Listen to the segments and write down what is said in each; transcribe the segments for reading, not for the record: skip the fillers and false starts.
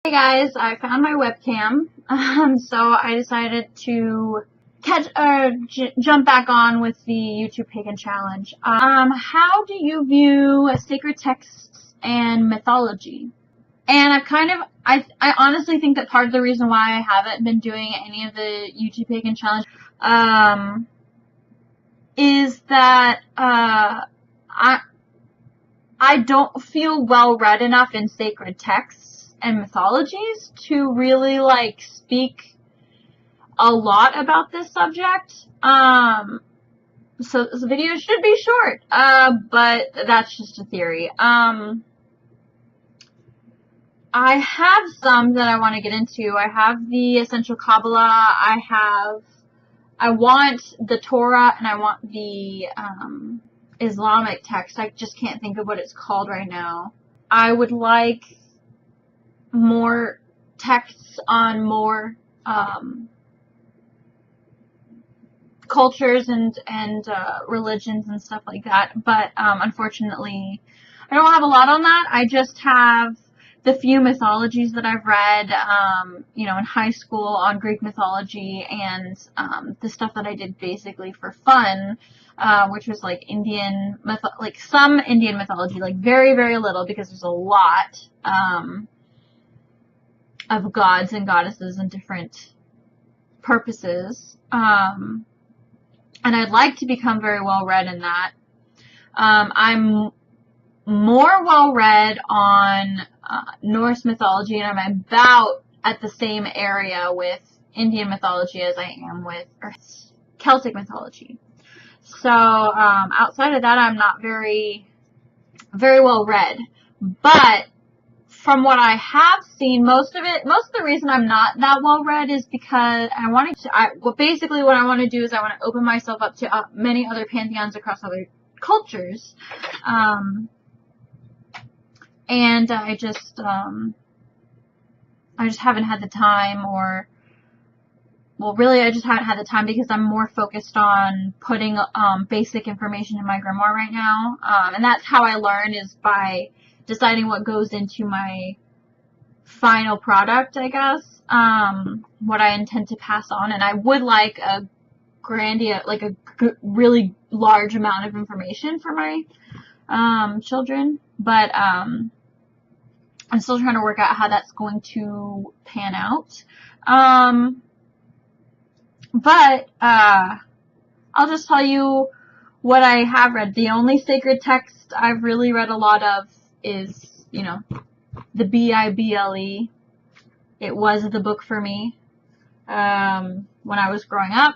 Hey guys, I found my webcam, so I decided to jump back on with the YouTube Pagan Challenge. How do you view sacred texts and mythology? And I honestly think that part of the reason why I haven't been doing any of the YouTube Pagan Challenge, is that, I don't feel well read enough in sacred texts and mythologies to really speak a lot about this subject. So this video should be short, but that's just a theory. I have some that I want to get into. I have the Essential Kabbalah, I want the Torah, and I want the, Islamic text. I just can't think of what it's called right now. I would like more texts on more cultures and religions and stuff like that, but unfortunately I don't have a lot on that. I just have the few mythologies that I've read, in high school on Greek mythology, and the stuff that I did basically for fun, which was some Indian mythology, very, very little, because there's a lot of gods and goddesses and different purposes. And I'd like to become very well read in that. I'm more well read on Norse mythology, and I'm about at the same area with Indian mythology as I am with Celtic mythology. So outside of that, I'm not very, very well read. But from what I have seen, most of the reason I'm not that well read is because basically what I want to do is I want to open myself up to many other pantheons across other cultures. And I just haven't had the time, I just haven't had the time because I'm more focused on putting basic information in my grimoire right now. And that's how I learn, is by deciding what goes into my final product, I guess. What I intend to pass on. And I would like a really large amount of information for my children. But I'm still trying to work out how that's going to pan out. But I'll just tell you what I have read. The only sacred text I've really read a lot of is, the Bible. It was the book for me when I was growing up.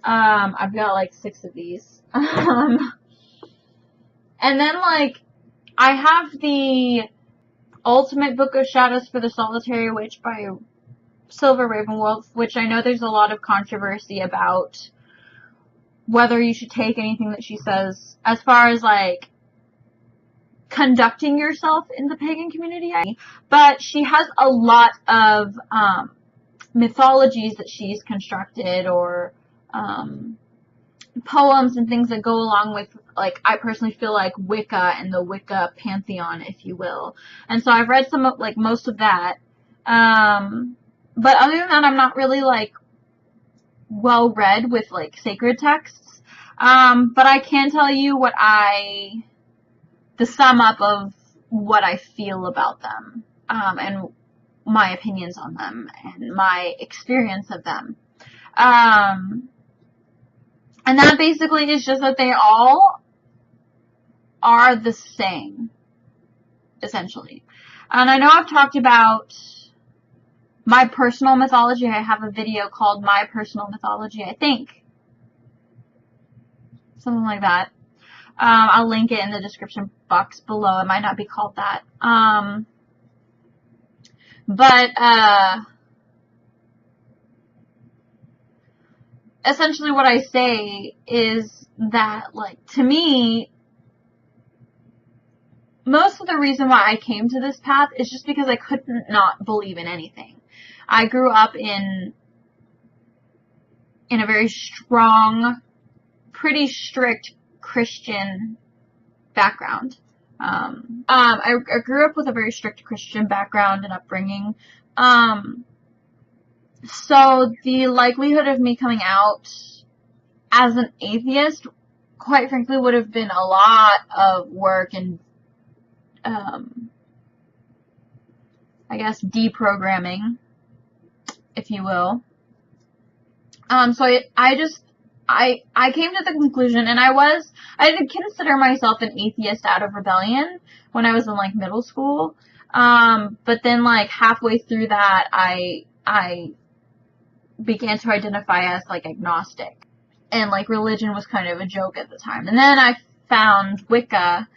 I've got 6 of these. And then I have the Ultimate Book of Shadows for the Solitary Witch by Silver Ravenwolf, which I know there's a lot of controversy about whether you should take anything that she says as far as conducting yourself in the pagan community. But she has a lot of mythologies that she's constructed, or poems and things that go along with, I personally feel like Wicca and the Wicca pantheon, if you will. And so I've read some of, most of that. But other than that, I'm not really, well read with, sacred texts. But I can tell you the sum up of what I feel about them, and my opinions on them, and my experience of them. And that basically is just that they all are the same, essentially. And I know I've talked about my personal mythology. I have a video called My Personal Mythology, I think. Something like that. I'll link it in the description box below. It might not be called that. But essentially what I say is that, to me, most of the reason why I came to this path is just because I couldn't not believe in anything. I grew up in a very strong, pretty strict Christian background. I grew up with a very strict Christian background and upbringing. So the likelihood of me coming out as an atheist, quite frankly, would have been a lot of work and, I guess, deprogramming, if you will. So I came to the conclusion, and I did consider myself an atheist out of rebellion when I was in, like, middle school. But then, like, halfway through that, I began to identify as, like, agnostic. And, like, religion was kind of a joke at the time. And then I found Wicca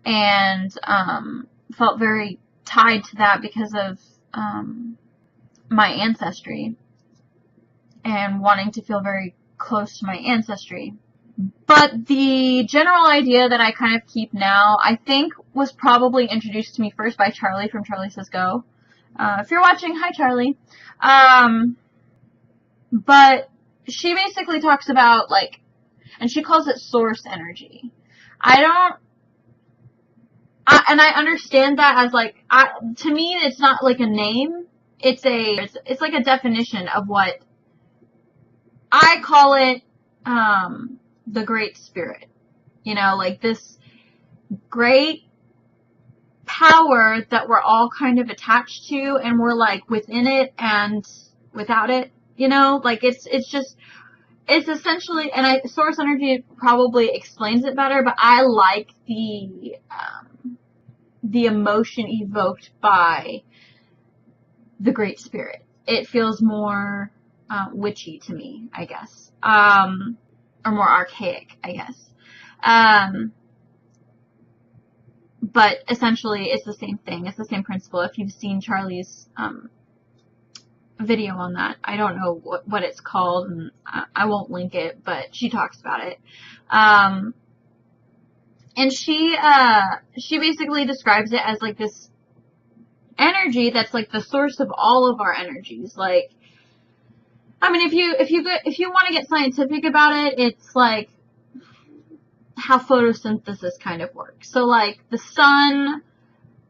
and, felt very tied to that because of, my ancestry and wanting to feel very close to my ancestry. But the general idea that I kind of keep now, I think, was probably introduced to me first by Charlie from Charlie Says Go. If you're watching, hi Charlie. But she basically talks about, like, and she calls it source energy. And I understand that as, like, to me, it's not like a name. It's like a definition of what I call it, the Great Spirit. You know, like this great power that we're all kind of attached to, and we're, like, within it and without it. You know, like, it's essentially, and source energy probably explains it better, but I like the emotion evoked by the Great Spirit. It feels more witchy to me, I guess. Or more archaic, I guess. But essentially, it's the same thing. It's the same principle. If you've seen Charlie's video on that, I don't know what it's called, and I won't link it, but she talks about it. And she basically describes it as, like, this energy that's, like, the source of all of our energies. Like, I mean, if you want to get scientific about it, it's like how photosynthesis kind of works. So, like, the sun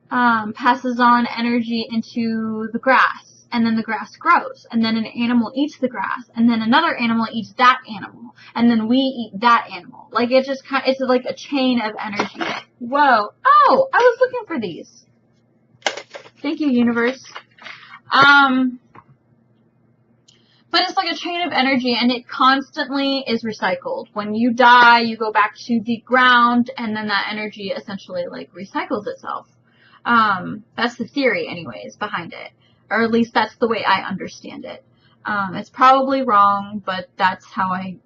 passes on energy into the grass, and then the grass grows, and then an animal eats the grass, and then another animal eats that animal, and then we eat that animal. Like, it's like a chain of energy. Whoa! Oh, I was looking for these. Thank you, universe. But it's like a chain of energy, and it constantly is recycled. When you die, you go back to the ground, and then that energy essentially, like, recycles itself. That's the theory, anyways, behind it. Or at least that's the way I understand it. It's probably wrong, but that's how I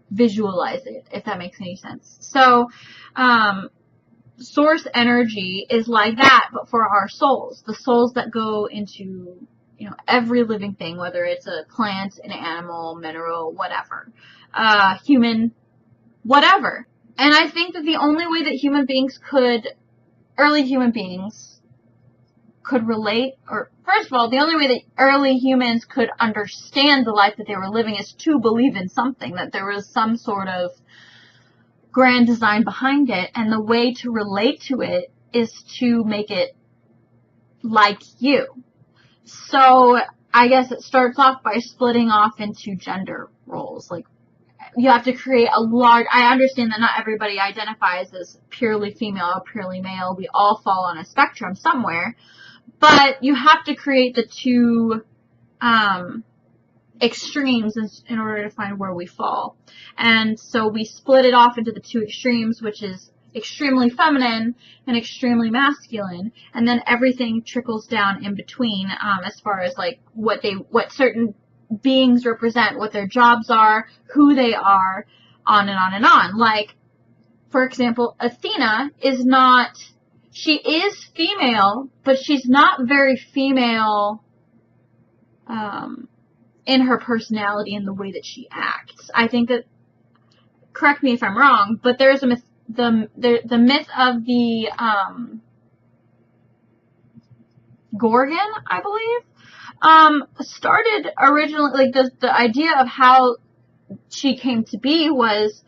visualize it, if that makes any sense. So, source energy is like that, but for our souls. The souls that go into, you know, every living thing, whether it's a plant, an animal, mineral, whatever, human, whatever. And I think that the only way that early human beings could relate, or first of all, the only way that early humans could understand the life that they were living is to believe in something, that there was some sort of grand design behind it, and the way to relate to it is to make it like you. So I guess it starts off by splitting off into gender roles. Like, you have to create I understand that not everybody identifies as purely female or purely male. We all fall on a spectrum somewhere. But you have to create the two extremes in order to find where we fall. And so we split it off into the two extremes, which is extremely feminine and extremely masculine, and then everything trickles down in between, as far as, like, what certain beings represent, what their jobs are, who they are, on and on and on. Like, for example, Athena she is female, but she's not very female in her personality and the way that she acts. I think that, correct me if I'm wrong, but there's a myth, the myth of the Gorgon, I believe, started originally, like, the idea of how she came to be was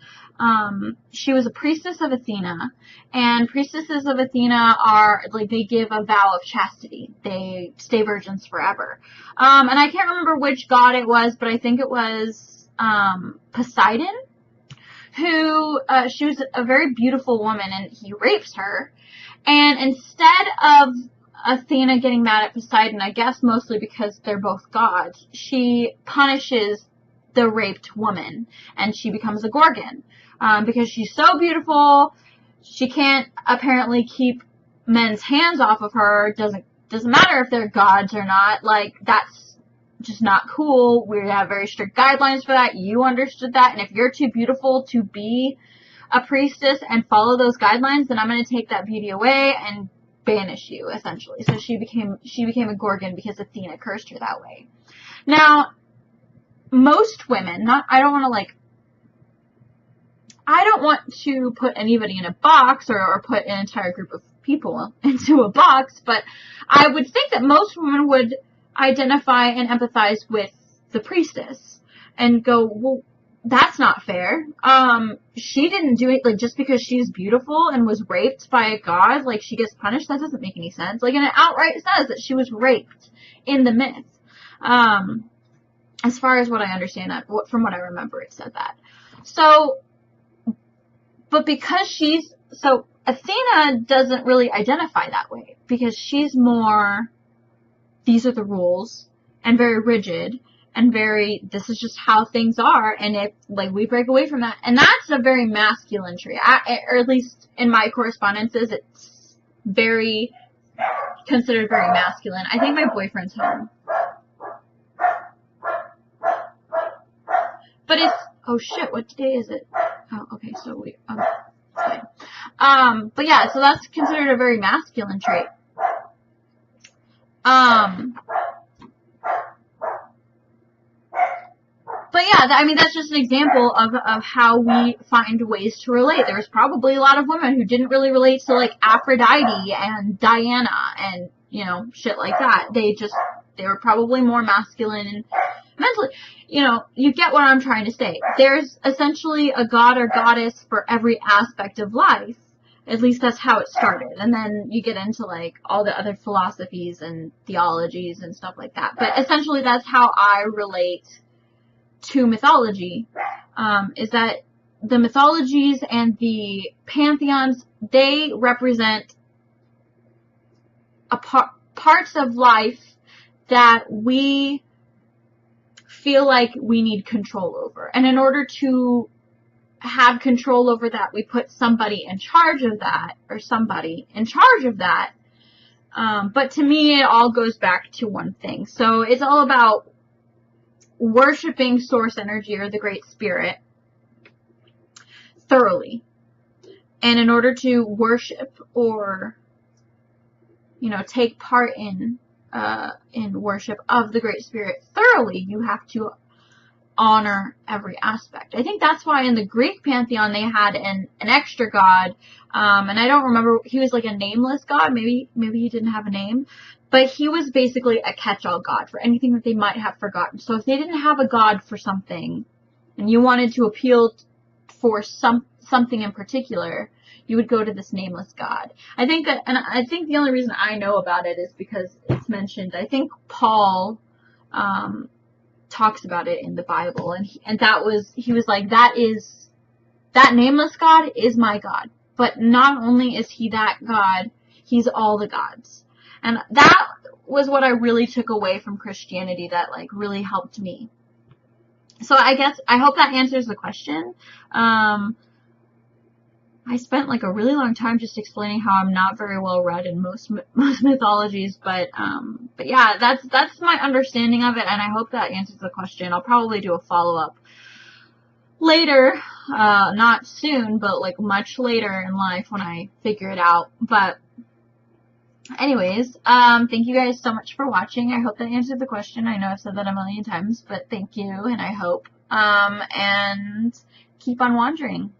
She was a priestess of Athena, and priestesses of Athena are, like, they give a vow of chastity. They stay virgins forever. And I can't remember which god it was, but I think it was, Poseidon, who, she was a very beautiful woman, and he rapes her. And instead of Athena getting mad at Poseidon, I guess mostly because they're both gods, she punishes the raped woman, and she becomes a Gorgon. Because she's so beautiful, she can't apparently keep men's hands off of her. Doesn't matter if they're gods or not. Like, that's just not cool. We have very strict guidelines for that. You understood that, and if you're too beautiful to be a priestess and follow those guidelines, then I'm going to take that beauty away and banish you, essentially. So she became a Gorgon because Athena cursed her that way. Now, most women, I don't want to put anybody in a box or put an entire group of people into a box, but I would think that most women would identify and empathize with the priestess and go, well, that's not fair. She didn't do it, like, just because she's beautiful and was raped by a god, like, she gets punished. That doesn't make any sense. Like, and it outright says that she was raped in the myth. As far as what I understand, from what I remember, it said that. So, but because Athena doesn't really identify that way, because she's more, these are the rules, and very rigid, and very, this is just how things are, and if, like, we break away from that, and that's a very masculine trait, or at least in my correspondences, it's very, considered very masculine. I think my boyfriend's home. But it's, oh shit, what day is it? Oh, okay, so fine. But yeah, so that's considered a very masculine trait. But yeah, I mean, that's just an example of how we find ways to relate. There was probably a lot of women who didn't really relate to, like, Aphrodite and Diana and, you know, shit like that. They were probably more masculine and mentally, you know, you get what I'm trying to say. There's essentially a god or goddess for every aspect of life. At least that's how it started. And then you get into, like, all the other philosophies and theologies and stuff like that. But essentially that's how I relate to mythology, is that the mythologies and the pantheons, they represent parts of life that we feel like we need control over. And in order to have control over that, we put somebody in charge of that, or somebody in charge of that. But to me, it all goes back to one thing. So it's all about worshiping source energy, or the Great Spirit, thoroughly. And in order to worship or, you know, take part in worship of the Great Spirit thoroughly, you have to honor every aspect. I think that's why in the Greek pantheon they had an extra god, and I don't remember, he was like a nameless god, maybe he didn't have a name, but he was basically a catch-all god for anything that they might have forgotten. So if they didn't have a god for something, and you wanted to appeal for something in particular, you would go to this nameless god. I think the only reason I know about it is because it's mentioned. I think Paul talks about it in the Bible, and he was like, that nameless god is my God. But not only is he that God, he's all the gods. And that was what I really took away from Christianity that, like, really helped me. So I hope that answers the question. I spent, like, a really long time just explaining how I'm not very well read in most mythologies, but yeah, that's my understanding of it, and I hope that answers the question. I'll probably do a follow-up later, not soon, but, like, much later in life when I figure it out. But anyways, thank you guys so much for watching. I hope that answered the question. I know I've said that a million times, but thank you, and I hope, and keep on wandering.